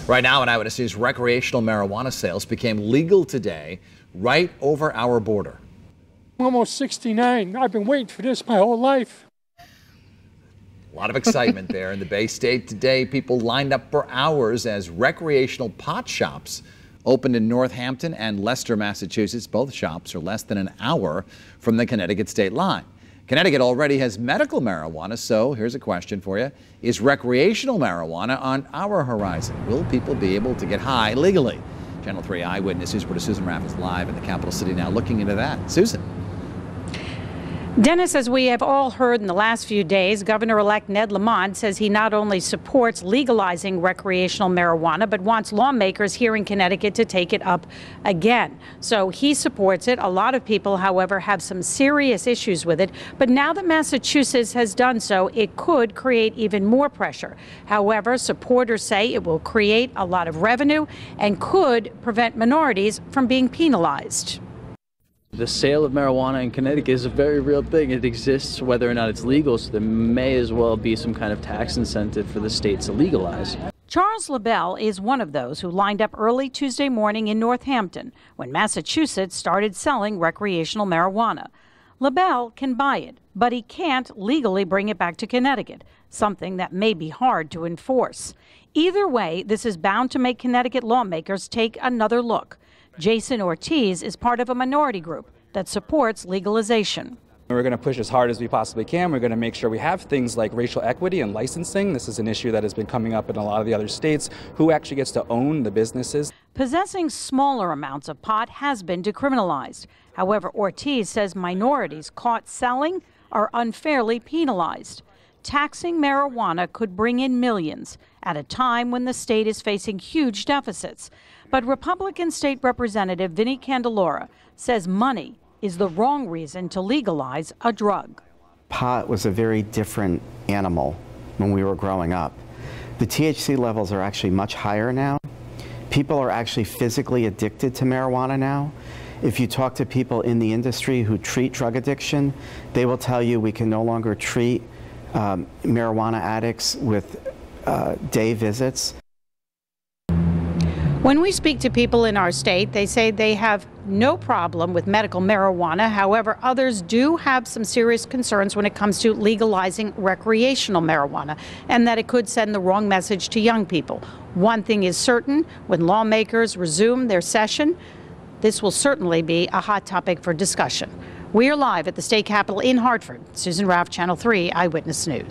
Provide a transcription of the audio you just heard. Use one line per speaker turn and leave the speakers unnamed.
Right now in Eyewitness News, recreational marijuana sales became legal today right over our border.
I'm almost 69. I've been waiting for this my whole life.
A lot of excitement there in the Bay State today. People lined up for hours as recreational pot shops opened in Northampton and Leicester, Massachusetts. Both shops are less than an hour from the Connecticut state line. Connecticut already has medical marijuana, so here's a question for you. Is recreational marijuana on our horizon? Will people be able to get high legally? Channel 3 Eyewitness News reporter Susan Raff is live in the capital city now looking into that. Susan.
Dennis, as we have all heard in the last few days, Governor-elect Ned Lamont says he not only supports legalizing recreational marijuana, but wants lawmakers here in Connecticut to take it up again. So he supports it. A lot of people, however, have some serious issues with it. But now that Massachusetts has done so, it could create even more pressure. However, supporters say it will create a lot of revenue and could prevent minorities from being penalized.
The sale of marijuana in Connecticut is a very real thing. It exists whether or not it's legal, so there may as well be some kind of tax incentive for the state to legalize.
Charles LaBelle is one of those who lined up early Tuesday morning in Northampton when Massachusetts started selling recreational marijuana. LaBelle can buy it, but he can't legally bring it back to Connecticut, something that may be hard to enforce. Either way, this is bound to make Connecticut lawmakers take another look. Jason Ortiz is part of a minority group that supports legalization.
We're going to push as hard as we possibly can. We're going to make sure we have things like racial equity and licensing. This is an issue that has been coming up in a lot of the other states. Who actually gets to own the businesses?
Possessing smaller amounts of pot has been decriminalized. However, Ortiz says minorities caught selling are unfairly penalized. Taxing marijuana could bring in millions at a time when the state is facing huge deficits. But Republican State Representative Vinnie Candelora says money is the wrong reason to legalize a drug.
Pot was a very different animal when we were growing up. The THC levels are actually much higher now. People are actually physically addicted to marijuana now. If you talk to people in the industry who treat drug addiction, they will tell you we can no longer treat marijuana addicts with day visits.
When we speak to people in our state, they say they have no problem with medical marijuana. However, others do have some serious concerns when it comes to legalizing recreational marijuana, and that it could send the wrong message to young people. One thing is certain, when lawmakers resume their session, this will certainly be a hot topic for discussion. We are live at the state capitol in Hartford. Susan Raff, Channel 3 Eyewitness News.